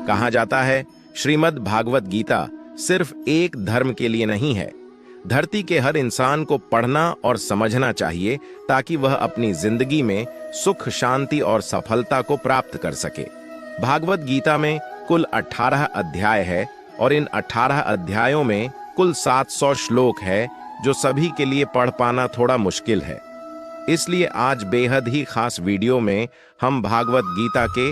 कहा जाता है, श्रीमद् भागवत गीता सिर्फ एक धर्म के लिए नहीं है। धरती के हर इंसान को पढ़ना और समझना चाहिए ताकि वह अपनी जिंदगी में सुख, शांति और सफलता को प्राप्त कर सके। भागवत गीता में कुल 18 अध्याय है और इन 18 अध्यायों में कुल 700 श्लोक है, जो सभी के लिए पढ़ पाना थोड़ा मुश्किल है। इसलिए आज बेहद ही खास वीडियो में हम भागवत गीता के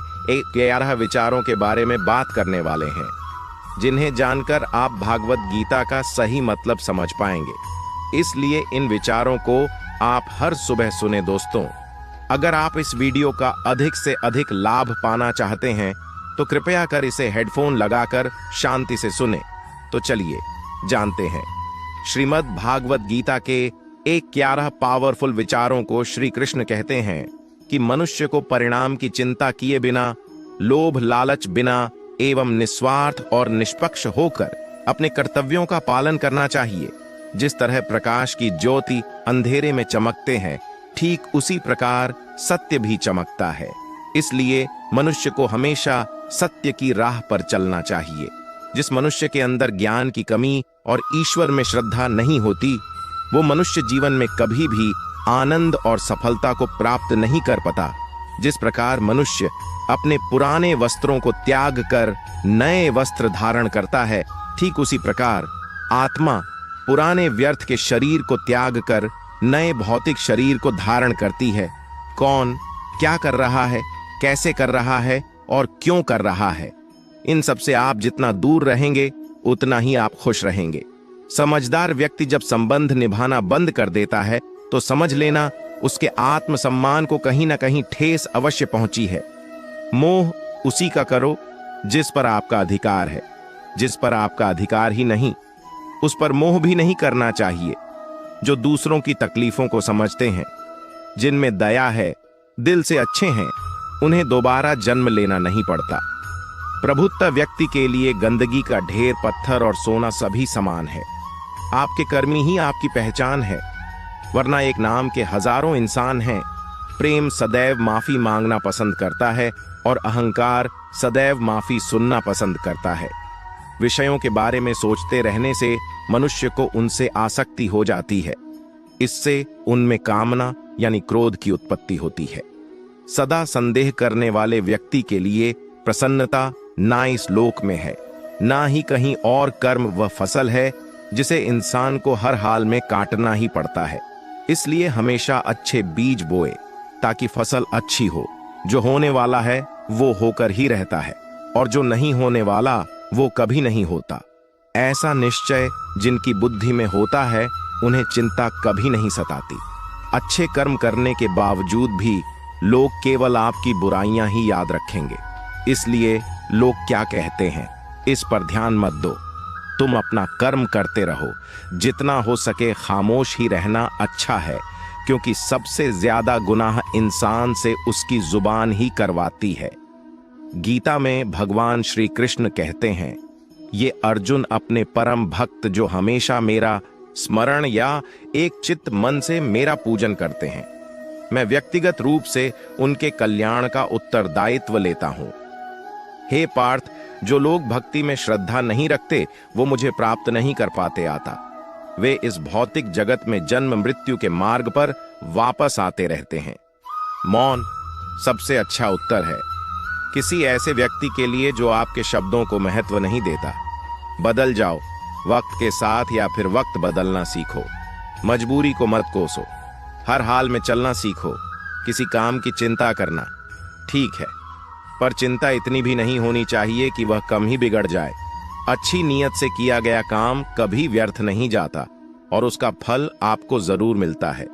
11 विचारों के बारे में बात करने वाले हैं, जिन्हें जानकर आप भागवत गीता का सही मतलब समझ पाएंगे। इसलिए इन विचारों को आप हर सुबह सुने दोस्तों। अगर आप इस वीडियो का अधिक से अधिक लाभ पाना चाहते हैं तो कृपया कर इसे हेडफोन लगाकर शांति से सुने। तो चलिए जानते हैं श्रीमद् भागवत गीता के 11 पावरफुल विचारों को। श्री कृष्ण कहते हैं कि मनुष्य को परिणाम की चिंता किए बिना, लोभ लालच बिना एवं निस्वार्थ और निष्पक्ष होकर अपने कर्तव्यों का पालन करना चाहिए। जिस तरह प्रकाश की ज्योति अंधेरे में चमकते हैं, ठीक उसी प्रकार सत्य भी चमकता है। इसलिए मनुष्य को हमेशा सत्य की राह पर चलना चाहिए। जिस मनुष्य के अंदर ज्ञान की कमी और ईश्वर में श्रद्धा नहीं होती, वो मनुष्य जीवन में कभी भी आनंद और सफलता को प्राप्त नहीं कर पाता। जिस प्रकार मनुष्य अपने पुराने वस्त्रों को त्याग कर नए वस्त्र धारण करता है, ठीक उसी प्रकार आत्मा पुराने व्यर्थ के शरीर को त्याग कर नए भौतिक शरीर को धारण करती है। कौन क्या कर रहा है, कैसे कर रहा है और क्यों कर रहा है, इन सब से आप जितना दूर रहेंगे उतना ही आप खुश रहेंगे। समझदार व्यक्ति जब संबंध निभाना बंद कर देता है तो समझ लेना उसके आत्मसम्मान को कहीं ना कहीं ठेस अवश्य पहुंची है। मोह उसी का करो जिस पर आपका अधिकार है। जिस पर आपका अधिकार ही नहीं, उस पर मोह भी नहीं करना चाहिए। जो दूसरों की तकलीफों को समझते हैं, जिनमें दया है, दिल से अच्छे हैं, उन्हें दोबारा जन्म लेना नहीं पड़ता। प्रभुत्व व्यक्ति के लिए गंदगी का ढेर, पत्थर और सोना सभी समान है। आपके कर्मी ही आपकी पहचान है, वरना एक नाम के हजारों इंसान हैं। प्रेम सदैव माफी मांगना पसंद करता है और अहंकार सदैव माफी सुनना पसंद करता है। विषयों के बारे में सोचते रहने से मनुष्य को उनसे आसक्ति हो जाती है। इससे उनमें कामना यानी क्रोध की उत्पत्ति होती है। सदा संदेह करने वाले व्यक्ति के लिए प्रसन्नता ना इस लोक में है, ना ही कहीं और कर्म वह फसल है जिसे इंसान को हर हाल में काटना ही पड़ता है। इसलिए हमेशा अच्छे बीज बोए ताकि फसल अच्छी हो। जो होने वाला है वो होकर ही रहता है और जो नहीं होने वाला वो कभी नहीं होता। ऐसा निश्चय जिनकी बुद्धि में होता है, उन्हें चिंता कभी नहीं सताती। अच्छे कर्म करने के बावजूद भी लोग केवल आपकी बुराइयां ही याद रखेंगे। इसलिए लोग क्या कहते हैं इस पर ध्यान मत दो। तुम अपना कर्म करते रहो। जितना हो सके खामोश ही रहना अच्छा है, क्योंकि सबसे ज्यादा गुनाह इंसान से उसकी जुबान ही करवाती है। गीता में भगवान श्री कृष्ण कहते हैं, ये अर्जुन अपने परम भक्त जो हमेशा मेरा स्मरण या एक चित्त मन से मेरा पूजन करते हैं, मैं व्यक्तिगत रूप से उनके कल्याण का उत्तरदायित्व लेता हूं। हे पार्थ, जो लोग भक्ति में श्रद्धा नहीं रखते वो मुझे प्राप्त नहीं कर पाते आता। वे इस भौतिक जगत में जन्म मृत्यु के मार्ग पर वापस आते रहते हैं। मौन सबसे अच्छा उत्तर है किसी ऐसे व्यक्ति के लिए जो आपके शब्दों को महत्व नहीं देता। बदल जाओ वक्त के साथ, या फिर वक्त बदलना सीखो। मजबूरी को मत कोसो, हर हाल में चलना सीखो। किसी काम की चिंता करना ठीक है, पर चिंता इतनी भी नहीं होनी चाहिए कि वह कम ही बिगड़ जाए। अच्छी नीयत से किया गया काम कभी व्यर्थ नहीं जाता और उसका फल आपको जरूर मिलता है।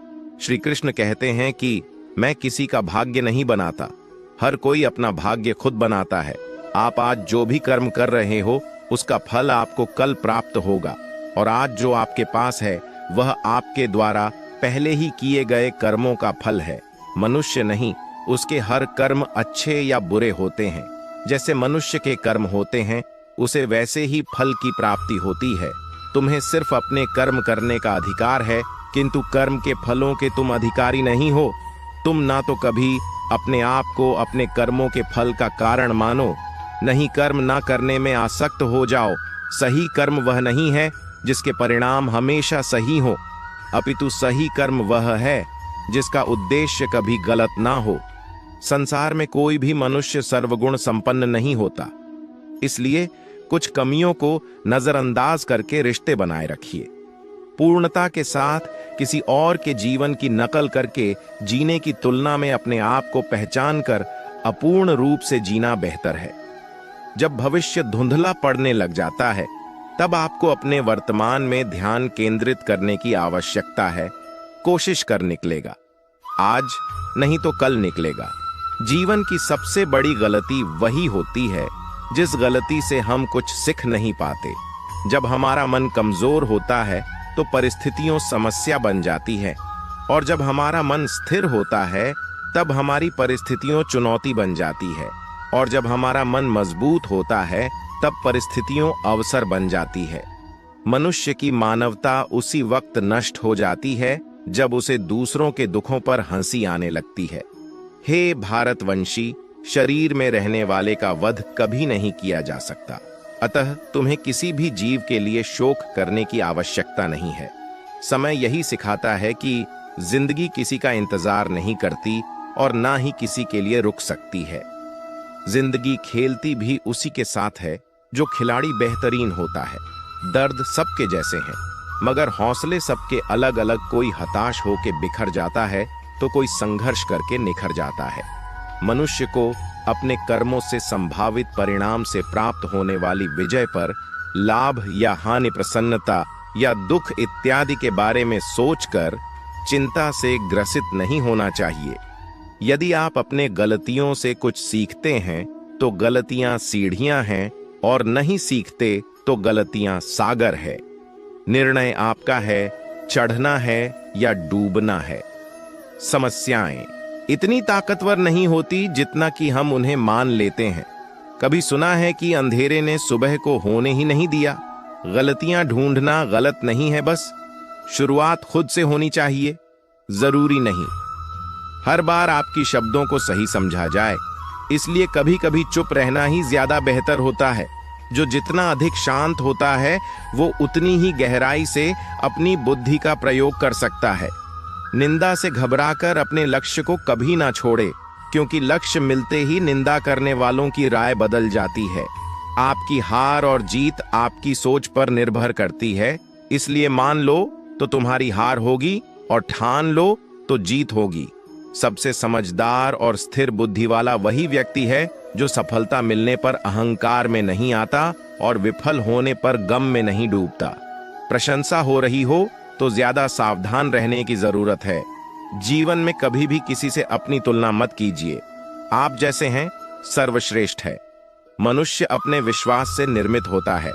श्री कृष्ण कहते हैं कि मैं किसी का भाग्य नहीं बनाता, हर कोई अपना भाग्य खुद बनाता है। आप आज जो भी कर्म कर रहे हो उसका फल आपको कल प्राप्त होगा, और आज जो आपके पास है वह आपके द्वारा पहले ही किए गए कर्मों का फल है। मनुष्य नहीं, उसके हर कर्म अच्छे या बुरे होते हैं। जैसे मनुष्य के कर्म होते हैं उसे वैसे ही फल की प्राप्ति होती है। तुम्हें सिर्फ अपने कर्म करने का अधिकार है, किंतु कर्म के फलों के तुम अधिकारी नहीं हो। तुम ना तो कभी अपने आप को अपने कर्मों के फल का कारण मानो नहीं कर्म ना करने में आसक्त हो जाओ। सही कर्म वह नहीं है जिसके परिणाम हमेशा सही हो, अपितु सही कर्म वह है जिसका उद्देश्य कभी गलत ना हो। संसार में कोई भी मनुष्य सर्वगुण संपन्न नहीं होता, इसलिए कुछ कमियों को नजरअंदाज करके रिश्ते बनाए रखिए। पूर्णता के साथ किसी और के जीवन की नकल करके जीने की तुलना में अपने आप को पहचान कर अपूर्ण रूप से जीना बेहतर है। जब भविष्य धुंधला पड़ने लग जाता है, तब आपको अपने वर्तमान में ध्यान केंद्रित करने की आवश्यकता है। कोशिश कर निकलेगा, आज नहीं तो कल निकलेगा। जीवन की सबसे बड़ी गलती वही होती है जिस गलती से हम कुछ सीख नहीं पाते। जब हमारा मन कमजोर होता है तो परिस्थितियां समस्या बन जाती है, और जब हमारा मन स्थिर होता है तब हमारी परिस्थितियां चुनौती बन जाती है, और जब हमारा मन मजबूत होता है तब परिस्थितियां अवसर बन जाती है। मनुष्य की मानवता उसी वक्त नष्ट हो जाती है जब उसे दूसरों के दुखों पर हंसी आने लगती है। हे भारतवंशी, शरीर में रहने वाले का वध कभी नहीं किया जा सकता, अतः तुम्हें किसी भी जीव के लिए शोक करने की आवश्यकता नहीं है। समय यही सिखाता है कि जिंदगी किसी का इंतजार नहीं करती और ना ही किसी के लिए रुक सकती है। जिंदगी खेलती भी उसी के साथ है जो खिलाड़ी बेहतरीन होता है। दर्द सबके जैसे हैं, मगर हौसले सबके अलग अलग। कोई हताश होकर बिखर जाता है तो कोई संघर्ष करके निखर जाता है। मनुष्य को अपने कर्मों से संभावित परिणाम से प्राप्त होने वाली विजय पर लाभ या हानि, प्रसन्नता या दुख इत्यादि के बारे में सोचकर चिंता से ग्रसित नहीं होना चाहिए। यदि आप अपने गलतियों से कुछ सीखते हैं तो गलतियां सीढ़ियां हैं, और नहीं सीखते तो गलतियां सागर है। निर्णय आपका है, चढ़ना है या डूबना है। समस्याएं इतनी ताकतवर नहीं होती जितना कि हम उन्हें मान लेते हैं। कभी सुना है कि अंधेरे ने सुबह को होने ही नहीं दिया। गलतियां ढूंढना गलत नहीं है, बस शुरुआत खुद से होनी चाहिए, जरूरी नहीं हर बार आपकी शब्दों को सही समझा जाए। इसलिए कभी कभी चुप रहना ही ज्यादा बेहतर होता है। जो जितना अधिक शांत होता है वो उतनी ही गहराई से अपनी बुद्धि का प्रयोग कर सकता है। निंदा से घबराकर अपने लक्ष्य को कभी ना छोड़े, क्योंकि लक्ष्य मिलते ही निंदा करने वालों की राय बदल जाती है। आपकी हार और जीत आपकी सोच पर निर्भर करती है, इसलिए मान लो तो तुम्हारी हार होगी और ठान लो तो जीत होगी। सबसे समझदार और स्थिर बुद्धि वाला वही व्यक्ति है जो सफलता मिलने पर अहंकार में नहीं आता और विफल होने पर गम में नहीं डूबता। प्रशंसा हो रही हो तो ज्यादा सावधान रहने की जरूरत है। जीवन में कभी भी किसी से अपनी तुलना मत कीजिए। आप जैसे हैं सर्वश्रेष्ठ है। मनुष्य अपने विश्वास से निर्मित होता है।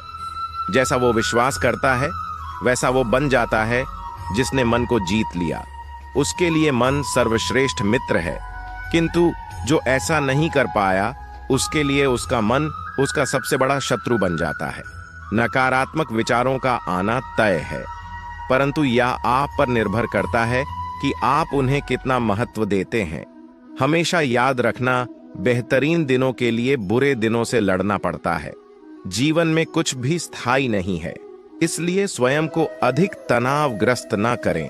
जैसा वो विश्वास करता है वैसा वो बन जाता है। जिसने मन को जीत लिया उसके लिए मन सर्वश्रेष्ठ मित्र है, किंतु जो ऐसा नहीं कर पाया उसके लिए उसका मन उसका सबसे बड़ा शत्रु बन जाता है। नकारात्मक विचारों का आना तय है, परंतु यह आप पर निर्भर करता है कि आप उन्हें कितना महत्व देते हैं। हमेशा याद रखना, बेहतरीन दिनों के लिए बुरे दिनों से लड़ना पड़ता है। जीवन में कुछ भी स्थायी नहीं है, इसलिए स्वयं को अधिक तनावग्रस्त ना करें,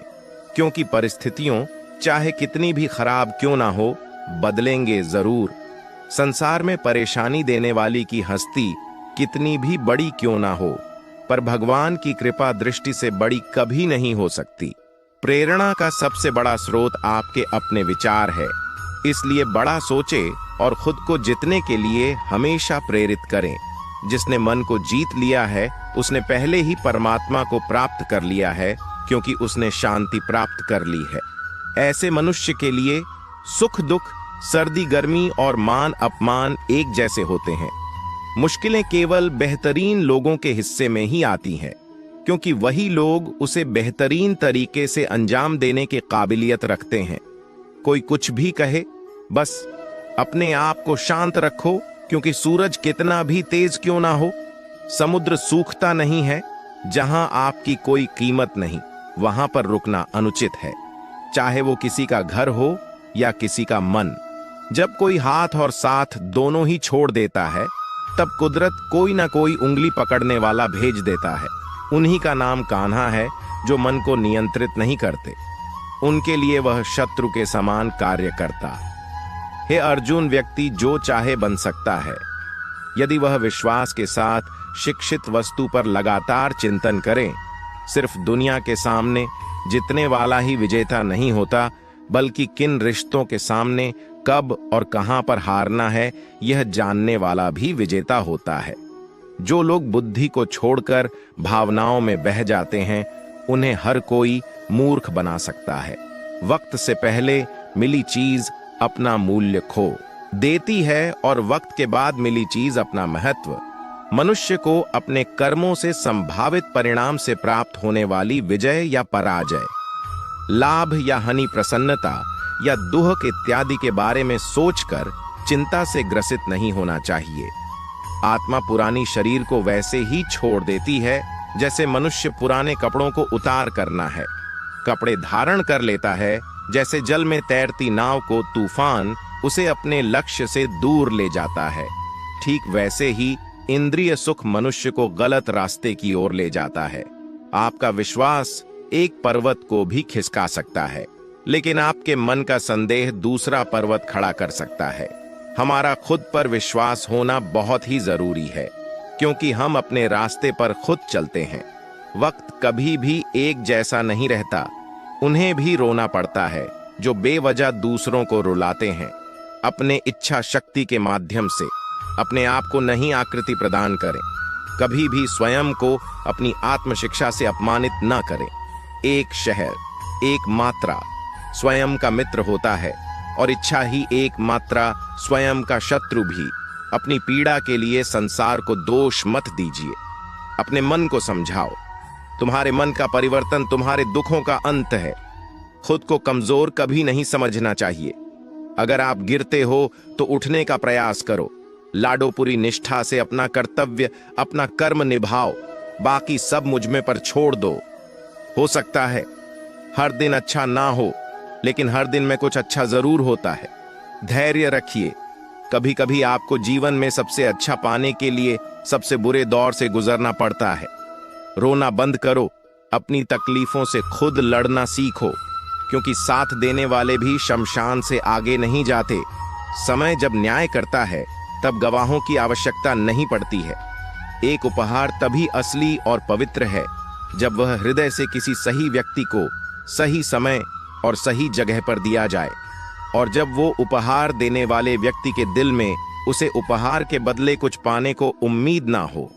क्योंकि परिस्थितियों चाहे कितनी भी खराब क्यों ना हो, बदलेंगे जरूर। संसार में परेशानी देने वाली की हस्ती कितनी भी बड़ी क्यों ना हो, पर भगवान की कृपा दृष्टि से बड़ी कभी नहीं हो सकती। प्रेरणा का सबसे बड़ा स्रोत आपके अपने विचार है, इसलिए बड़ा सोचे और खुद को जीतने के लिए हमेशा प्रेरित करें। जिसने मन को जीत लिया है उसने पहले ही परमात्मा को प्राप्त कर लिया है, क्योंकि उसने शांति प्राप्त कर ली है। ऐसे मनुष्य के लिए सुख दुख, सर्दी गर्मी और मान अपमान एक जैसे होते हैं। मुश्किलें केवल बेहतरीन लोगों के हिस्से में ही आती हैं, क्योंकि वही लोग उसे बेहतरीन तरीके से अंजाम देने की काबिलियत रखते हैं। कोई कुछ भी कहे, बस अपने आप को शांत रखो, क्योंकि सूरज कितना भी तेज क्यों ना हो, समुद्र सूखता नहीं है। जहां आपकी कोई कीमत नहीं, वहां पर रुकना अनुचित है, चाहे वो किसी का घर हो या किसी का मन। जब कोई हाथ और साथ दोनों ही छोड़ देता है तब कुदरत कोई ना कोई उंगली पकड़ने वाला भेज देता है। उन्हीं का नाम कान्हा है, जो मन को नियंत्रित नहीं करते। उनके लिए वह शत्रु के समान कार्य करता। हे अर्जुन, व्यक्ति जो चाहे बन सकता है, यदि वह विश्वास के साथ शिक्षित वस्तु पर लगातार चिंतन करे। सिर्फ दुनिया के सामने जीतने वाला ही विजेता नहीं होता, बल्कि किन रिश्तों के सामने कब और कहां पर हारना है, यह जानने वाला भी विजेता होता है। जो लोग बुद्धि को छोड़कर भावनाओं में बह जाते हैं, उन्हें हर कोई मूर्ख बना सकता है। वक्त से पहले मिली चीज अपना मूल्य खो देती है और वक्त के बाद मिली चीज अपना महत्व। मनुष्य को अपने कर्मों से संभावित परिणाम से प्राप्त होने वाली विजय या पराजय, लाभ या हानि, प्रसन्नता या दुख इत्यादि के बारे में सोचकर चिंता से ग्रसित नहीं होना चाहिए। आत्मा पुरानी शरीर को वैसे ही छोड़ देती है जैसे मनुष्य पुराने कपड़ों को उतार करना है। कपड़े धारण कर लेता है, जैसे जल में तैरती नाव को तूफान उसे अपने लक्ष्य से दूर ले जाता है। ठीक वैसे ही इंद्रिय सुख मनुष्य को गलत रास्ते की ओर ले जाता है। आपका विश्वास एक पर्वत को भी खिसका सकता है, लेकिन आपके मन का संदेह दूसरा पर्वत खड़ा कर सकता है। हमारा खुद पर विश्वास होना बहुत ही जरूरी है, क्योंकि हम अपने रास्ते पर खुद चलते हैं। वक्त कभी भी एक जैसा नहीं रहता। उन्हें भी रोना पड़ता है जो बेवजह दूसरों को रुलाते हैं। अपने इच्छा शक्ति के माध्यम से अपने आप को नहीं आकृति प्रदान करें। कभी भी स्वयं को अपनी आत्मशिक्षा से अपमानित न करें। एक शहर, एक मात्रा स्वयं का मित्र होता है, और इच्छा ही एक मात्रा स्वयं का शत्रु भी। अपनी पीड़ा के लिए संसार को दोष मत दीजिए। अपने मन को समझाओ। तुम्हारे मन का परिवर्तन तुम्हारे दुखों का अंत है। खुद को कमजोर कभी नहीं समझना चाहिए। अगर आप गिरते हो तो उठने का प्रयास करो। लाडोपुरी निष्ठा से अपना कर्तव्य, अपना कर्म निभाओ। बाकी सब मुझ में पर छोड़ दो। हो सकता है हर दिन अच्छा ना हो, लेकिन हर दिन में कुछ अच्छा जरूर होता है। धैर्य रखिए। कभी कभी आपको जीवन में सबसे अच्छा पाने के लिए सबसे बुरे दौर से गुजरना पड़ता है। रोना बंद करो। अपनी तकलीफों से खुद लड़ना सीखो, क्योंकि साथ देने वाले भी शमशान से आगे नहीं जाते। समय जब न्याय करता है, तब गवाहों की आवश्यकता नहीं पड़ती है। एक उपहार तभी असली और पवित्र है जब वह हृदय से किसी सही व्यक्ति को सही समय और सही जगह पर दिया जाए, और जब वो उपहार देने वाले व्यक्ति के दिल में उसे उपहार के बदले कुछ पाने को उम्मीद ना हो।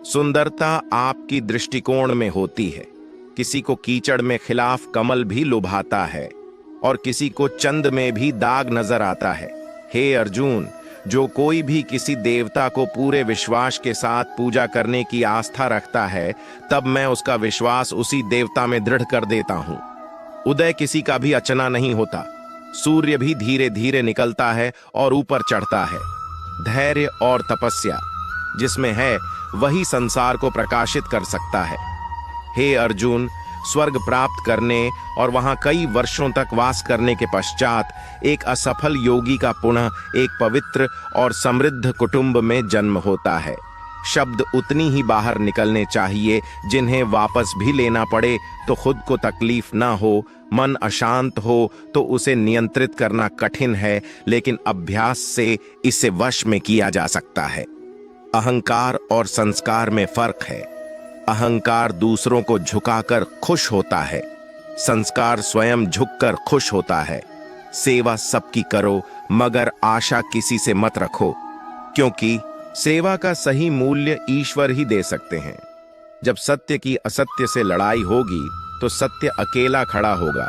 सुंदरता आपकी दृष्टिकोण में होती है। किसी को कीचड़ में खिलाफ कमल भी लुभाता है, और किसी को चंद में भी दाग नजर आता है। हे अर्जुन, जो कोई भी किसी देवता को पूरे विश्वास के साथ पूजा करने की आस्था रखता है, तब मैं उसका विश्वास उसी देवता में दृढ़ कर देता हूं। उदय किसी का भी अचना नहीं होता। सूर्य भी धीरे धीरे निकलता है और ऊपर चढ़ता है। धैर्य और तपस्या जिसमें है, वही संसार को प्रकाशित कर सकता है। हे अर्जुन, स्वर्ग प्राप्त करने और वहां कई वर्षों तक वास करने के पश्चात एक असफल योगी का पुनः एक पवित्र और समृद्ध कुटुंब में जन्म होता है। शब्द उतनी ही बाहर निकलने चाहिए जिन्हें वापस भी लेना पड़े तो खुद को तकलीफ ना हो। मन अशांत हो तो उसे नियंत्रित करना कठिन है, लेकिन अभ्यास से इसे वश में किया जा सकता है। अहंकार और संस्कार में फर्क है। अहंकार दूसरों को झुकाकर खुश होता है, संस्कार स्वयं झुककर खुश होता है। सेवा सबकी करो, मगर आशा किसी से मत रखो, क्योंकि सेवा का सही मूल्य ईश्वर ही दे सकते हैं। जब सत्य की असत्य से लड़ाई होगी तो सत्य अकेला खड़ा होगा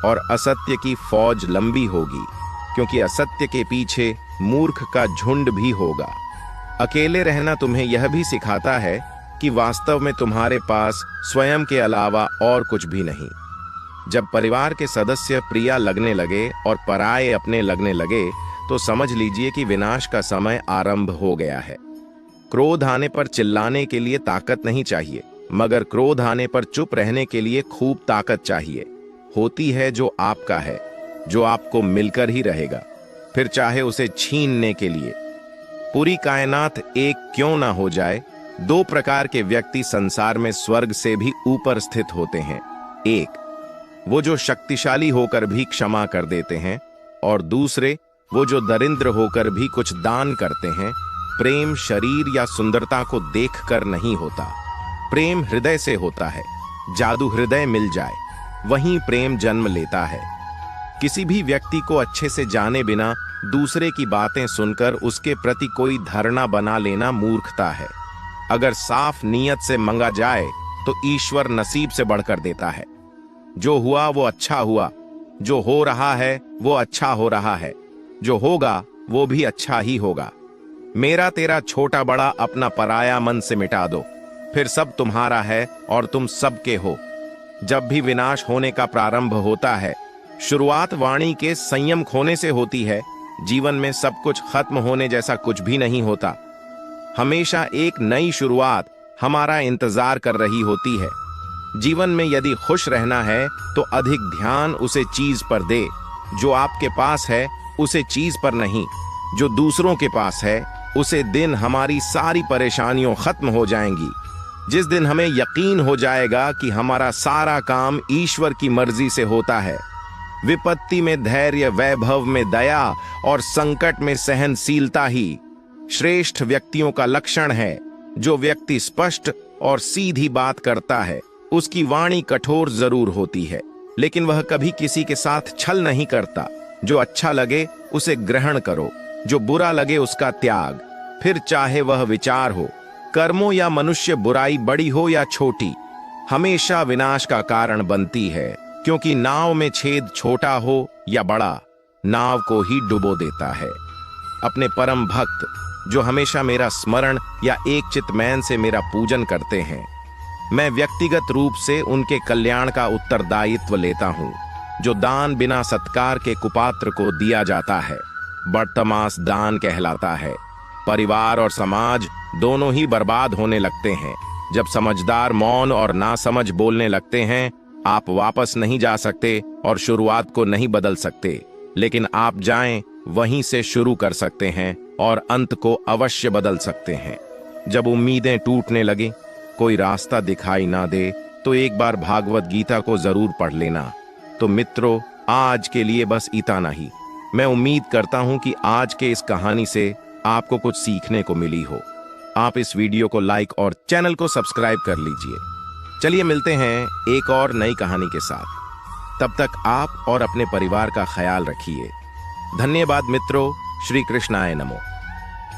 और असत्य की फौज लंबी होगी, क्योंकि असत्य के पीछे मूर्ख का झुंड भी होगा। अकेले रहना तुम्हें यह भी सिखाता है कि वास्तव में तुम्हारे पास स्वयं के अलावा और कुछ भी नहीं। जब परिवार के सदस्य प्रिय लगने लगे और पराये अपने लगने लगे, तो समझ लीजिए कि विनाश का समय आरंभ हो गया है। क्रोध आने पर चिल्लाने के लिए ताकत नहीं चाहिए, मगर क्रोध आने पर चुप रहने के लिए खूब ताकत चाहिए। होती है जो आपका है, जो आपको मिलकर ही रहेगा, फिर चाहे उसे छीनने के लिए पूरी कायनात एक क्यों ना हो जाए। दो प्रकार के व्यक्ति संसार में स्वर्ग से भी ऊपर स्थित होते हैं। एक, वो जो शक्तिशाली होकर भी क्षमा कर देते हैं, और दूसरे, वो जो दरिद्र होकर भी कुछ दान करते हैं। प्रेम शरीर या सुंदरता को देखकर नहीं होता, प्रेम हृदय से होता है। जादू हृदय मिल जाए, वहीं प्रेम जन्म लेता है। किसी भी व्यक्ति को अच्छे से जाने बिना दूसरे की बातें सुनकर उसके प्रति कोई धारणा बना लेना मूर्खता है। अगर साफ नीयत से मंगा जाए तो ईश्वर नसीब से बढ़कर देता है। जो हुआ वो अच्छा हुआ, जो हो रहा है वो अच्छा हो रहा है, जो होगा वो भी अच्छा ही होगा। मेरा तेरा छोटा बड़ा अपना पराया मन से मिटा दो, फिर सब तुम्हारा है और तुम सबके हो। जब भी विनाश होने का प्रारंभ होता है, शुरुआत वाणी के संयम खोने से होती है। जीवन में सब कुछ खत्म होने जैसा कुछ भी नहीं होता। हमेशा एक नई शुरुआत हमारा इंतजार कर रही होती है। जीवन में यदि खुश रहना है तो अधिक ध्यान उसे चीज पर दे। जो आपके पास है उसे चीज पर नहीं, जो दूसरों के पास है उसे दिन हमारी सारी परेशानियों खत्म हो जाएंगी। जिस दिन हमें यकीन हो जाएगा कि हमारा सारा काम ईश्वर की मर्जी से होता है। विपत्ति में धैर्य, वैभव में दया और संकट में सहनशीलता ही श्रेष्ठ व्यक्तियों का लक्षण है। जो व्यक्ति स्पष्ट और सीधी बात करता है, उसकी वाणी कठोर जरूर होती है, लेकिन वह कभी किसी के साथ छल नहीं करता। जो अच्छा लगे उसे ग्रहण करो, जो बुरा लगे उसका त्याग। फिर चाहे वह विचार हो, कर्मों या मनुष्य बुराई बड़ी हो या छोटी, हमेशा विनाश का कारण बनती है। क्योंकि नाव में छेद छोटा हो या बड़ा, नाव को ही डुबो देता है। अपने परम भक्त जो हमेशा मेरा स्मरण या एक चित्तमैन से मेरा पूजन करते हैं, मैं व्यक्तिगत रूप से उनके कल्याण का उत्तरदायित्व लेता हूं। जो दान बिना सत्कार के कुपात्र को दिया जाता है, बदतमाश दान कहलाता है। परिवार और समाज दोनों ही बर्बाद होने लगते हैं। जब समझदार मौन और नासमझ बोलने लगते हैं, आप वापस नहीं जा सकते और शुरुआत को नहीं बदल सकते, लेकिन आप जाएं वहीं से शुरू कर सकते हैं और अंत को अवश्य बदल सकते हैं। जब उम्मीदें टूटने लगे, कोई रास्ता दिखाई ना दे, तो एक बार भागवत गीता को जरूर पढ़ लेना। तो मित्रों, आज के लिए बस इतना ही। मैं उम्मीद करता हूं कि आज के इस कहानी से आपको कुछ सीखने को मिली हो। आप इस वीडियो को लाइक और चैनल को सब्सक्राइब कर लीजिए। चलिए मिलते हैं एक और नई कहानी के साथ। तब तक आप और अपने परिवार का ख्याल रखिए। धन्यवाद मित्रों। श्री कृष्णाय नमो।